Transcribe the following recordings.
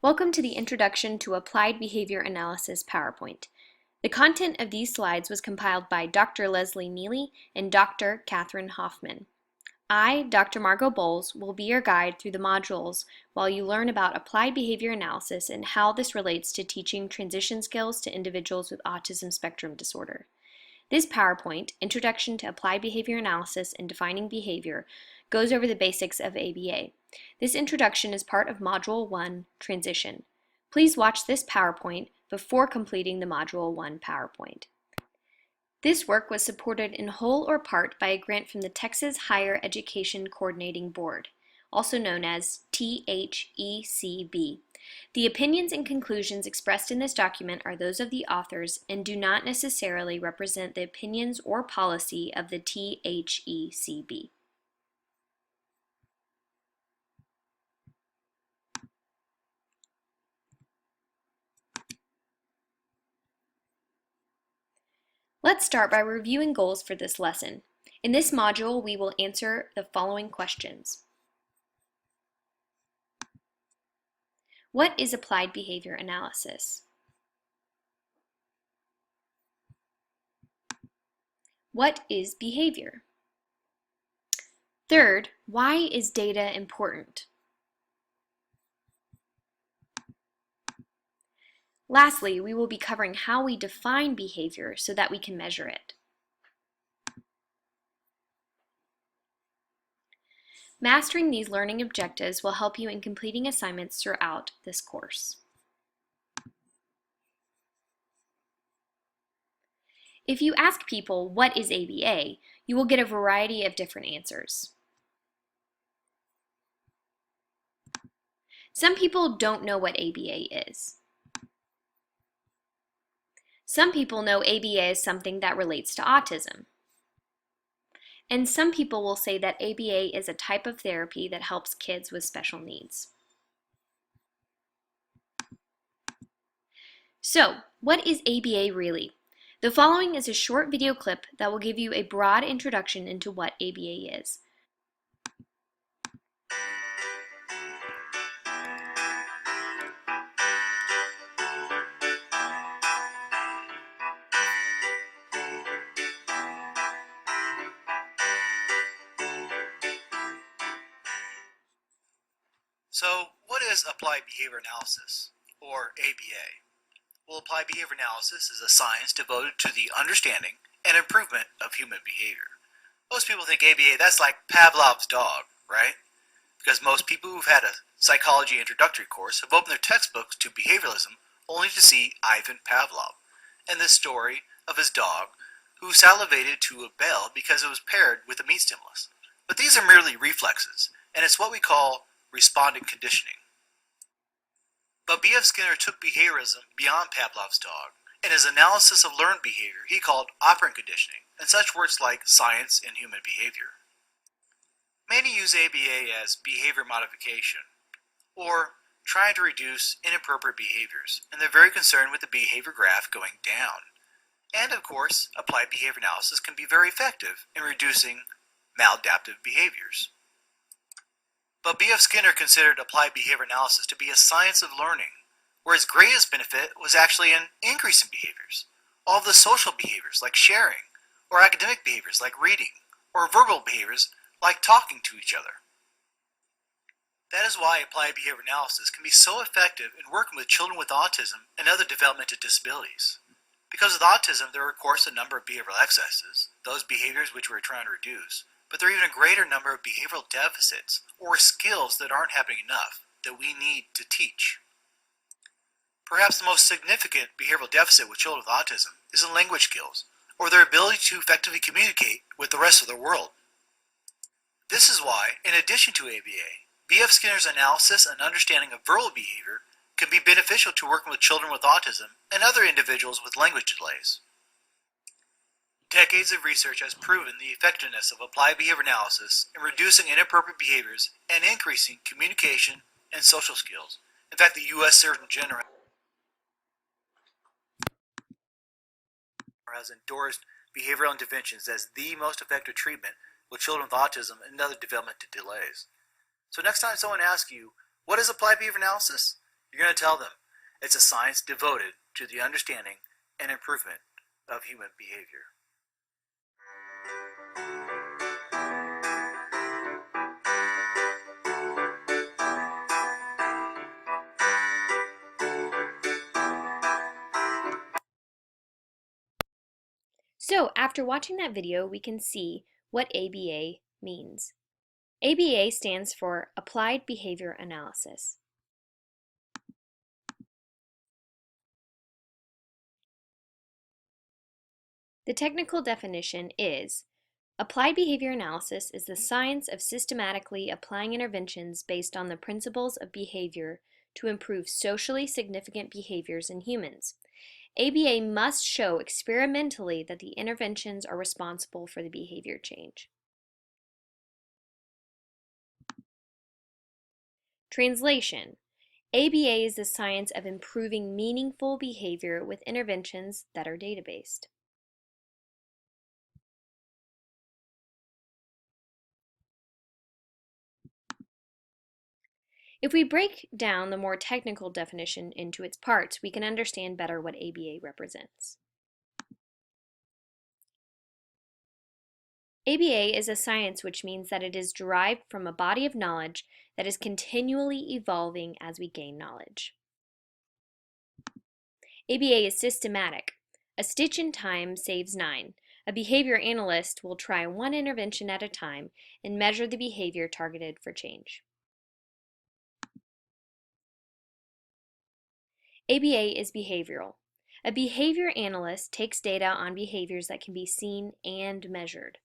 Welcome to the Introduction to Applied Behavior Analysis PowerPoint. The content of these slides was compiled by Dr. Leslie Neely and Dr. Catherine Hoffman. I, Dr. Margot Bowles, will be your guide through the modules while you learn about applied behavior analysis and how this relates to teaching transition skills to individuals with autism spectrum disorder. This PowerPoint, Introduction to Applied Behavior Analysis and Defining Behavior, goes over the basics of ABA. This introduction is part of Module 1, Transition. Please watch this PowerPoint before completing the Module 1 PowerPoint. This work was supported in whole or part by a grant from the Texas Higher Education Coordinating Board, also known as THECB. The opinions and conclusions expressed in this document are those of the authors and do not necessarily represent the opinions or policy of the THECB. Let's start by reviewing goals for this lesson. In this module, we will answer the following questions. What is applied behavior analysis? What is behavior? Third, why is data important? Lastly, we will be covering how we define behavior so that we can measure it. Mastering these learning objectives will help you in completing assignments throughout this course. If you ask people, what is ABA, you will get a variety of different answers. Some people don't know what ABA is. Some people know ABA is something that relates to autism. And some people will say that ABA is a type of therapy that helps kids with special needs. So, what is ABA really? The following is a short video clip that will give you a broad introduction into what ABA is. So, what is applied behavior analysis, or ABA? Well, applied behavior analysis is a science devoted to the understanding and improvement of human behavior. Most people think ABA, that's like Pavlov's dog, right? Because most people who've had a psychology introductory course have opened their textbooks to behavioralism only to see Ivan Pavlov and the story of his dog who salivated to a bell because it was paired with a meat stimulus. But these are merely reflexes, and it's what we call respondent conditioning. But B.F. Skinner took behaviorism beyond Pavlov's dog. In his analysis of learned behavior, he called operant conditioning, and such words like science and human behavior. Many use ABA as behavior modification, or trying to reduce inappropriate behaviors, and they're very concerned with the behavior graph going down. And of course, applied behavior analysis can be very effective in reducing maladaptive behaviors. But B.F. Skinner considered applied behavior analysis to be a science of learning, where its greatest benefit was actually in increasing behaviors. All of the social behaviors like sharing, or academic behaviors like reading, or verbal behaviors like talking to each other. That is why applied behavior analysis can be so effective in working with children with autism and other developmental disabilities. Because with autism, there are of course a number of behavioral excesses, those behaviors which we're trying to reduce, but there are even a greater number of behavioral deficits or skills that aren't happening enough that we need to teach. Perhaps the most significant behavioral deficit with children with autism is in language skills, or their ability to effectively communicate with the rest of the world. This is why, in addition to ABA, B.F. Skinner's analysis and understanding of verbal behavior can be beneficial to working with children with autism and other individuals with language delays. Decades of research has proven the effectiveness of applied behavior analysis in reducing inappropriate behaviors and increasing communication and social skills. In fact, the U.S. Surgeon General has endorsed behavioral interventions as the most effective treatment with children with autism and other developmental delays. So next time someone asks you, what is applied behavior analysis? You're going to tell them it's a science devoted to the understanding and improvement of human behavior. So after watching that video, we can see what ABA means. ABA stands for Applied Behavior Analysis. The technical definition is applied behavior analysis is the science of systematically applying interventions based on the principles of behavior to improve socially significant behaviors in humans. ABA must show experimentally that the interventions are responsible for the behavior change. Translation: ABA is the science of improving meaningful behavior with interventions that are data-based. If we break down the more technical definition into its parts, we can understand better what ABA represents. ABA is a science, which means that it is derived from a body of knowledge that is continually evolving as we gain knowledge. ABA is systematic. A stitch in time saves 9. A behavior analyst will try one intervention at a time and measure the behavior targeted for change. ABA is behavioral. A behavior analyst takes data on behaviors that can be seen and measured.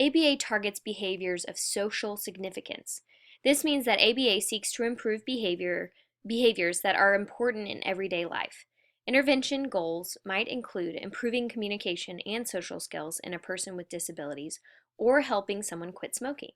ABA targets behaviors of social significance. This means that ABA seeks to improve behaviors that are important in everyday life. Intervention goals might include improving communication and social skills in a person with disabilities or helping someone quit smoking.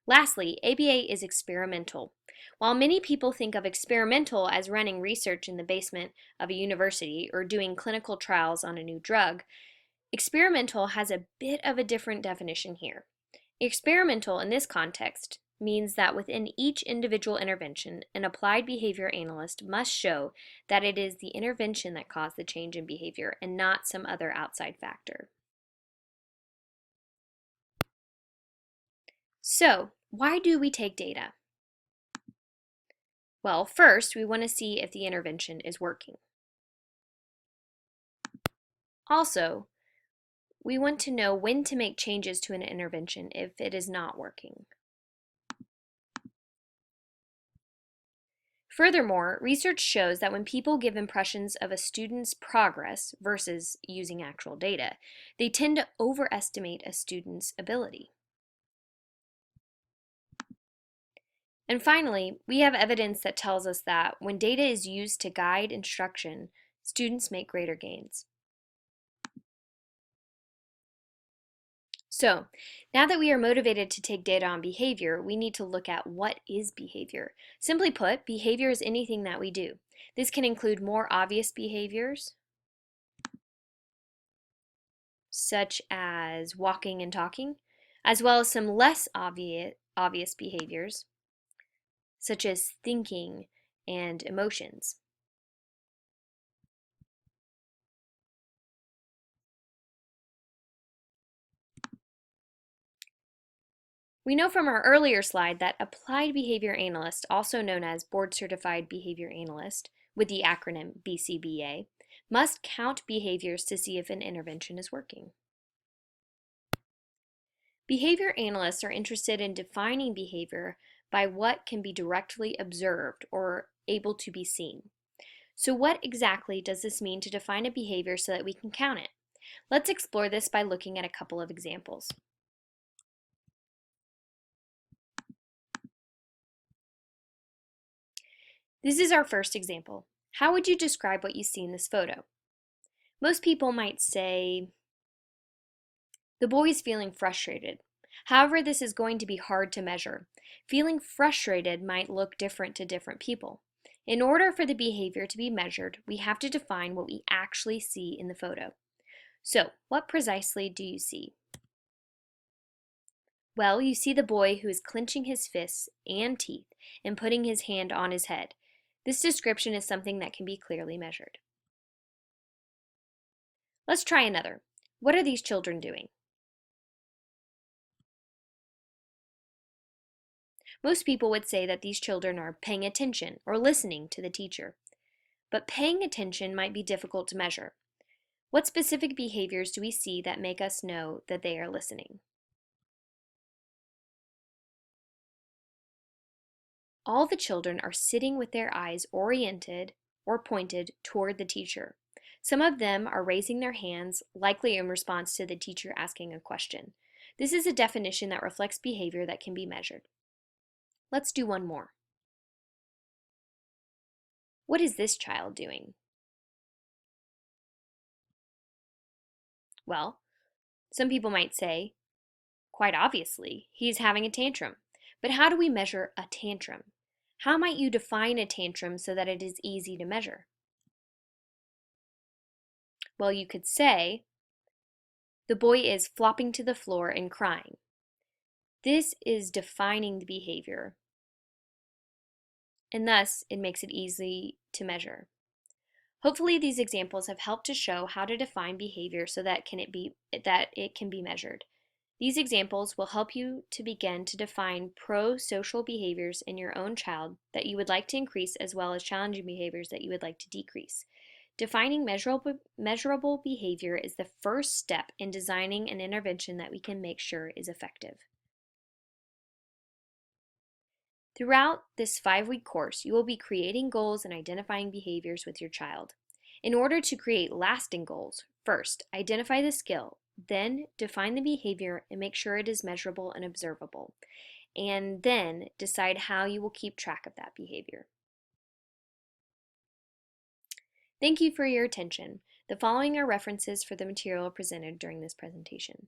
Lastly, ABA is experimental. While many people think of experimental as running research in the basement of a university or doing clinical trials on a new drug, experimental has a bit of a different definition here. Experimental in this context means that within each individual intervention, an applied behavior analyst must show that it is the intervention that caused the change in behavior and not some other outside factor. So, why do we take data? Well, first, we want to see if the intervention is working. Also, we want to know when to make changes to an intervention if it is not working. Furthermore, research shows that when people give impressions of a student's progress versus using actual data, they tend to overestimate a student's ability. And finally, we have evidence that tells us that when data is used to guide instruction, students make greater gains. So, now that we are motivated to take data on behavior, we need to look at what is behavior. Simply put, behavior is anything that we do. This can include more obvious behaviors, such as walking and talking, as well as some less obvious behaviors, such as thinking and emotions. We know from our earlier slide that Applied Behavior Analyst, also known as Board Certified Behavior Analyst, with the acronym BCBA, must count behaviors to see if an intervention is working. Behavior analysts are interested in defining behavior by what can be directly observed or able to be seen. So what exactly does this mean to define a behavior so that we can count it? Let's explore this by looking at a couple of examples. This is our first example. How would you describe what you see in this photo? Most people might say, the boy is feeling frustrated. However, this is going to be hard to measure. Feeling frustrated might look different to different people. In order for the behavior to be measured, we have to define what we actually see in the photo. So, what precisely do you see? Well, you see the boy who is clenching his fists and teeth and putting his hand on his head. This description is something that can be clearly measured. Let's try another. What are these children doing? Most people would say that these children are paying attention or listening to the teacher. But paying attention might be difficult to measure. What specific behaviors do we see that make us know that they are listening? All the children are sitting with their eyes oriented or pointed toward the teacher. Some of them are raising their hands, likely in response to the teacher asking a question. This is a definition that reflects behavior that can be measured. Let's do one more. What is this child doing? Well, some people might say, quite obviously, he's having a tantrum. But how do we measure a tantrum? How might you define a tantrum so that it is easy to measure? Well, you could say, the boy is flopping to the floor and crying. This is defining the behavior, and thus it makes it easy to measure. Hopefully these examples have helped to show how to define behavior so that it can be measured. These examples will help you to begin to define pro-social behaviors in your own child that you would like to increase, as well as challenging behaviors that you would like to decrease. Defining measurable behavior is the first step in designing an intervention that we can make sure is effective. Throughout this 5-week course, you will be creating goals and identifying behaviors with your child. In order to create lasting goals, first, identify the skill, then define the behavior and make sure it is measurable and observable, and then decide how you will keep track of that behavior. Thank you for your attention. The following are references for the material presented during this presentation.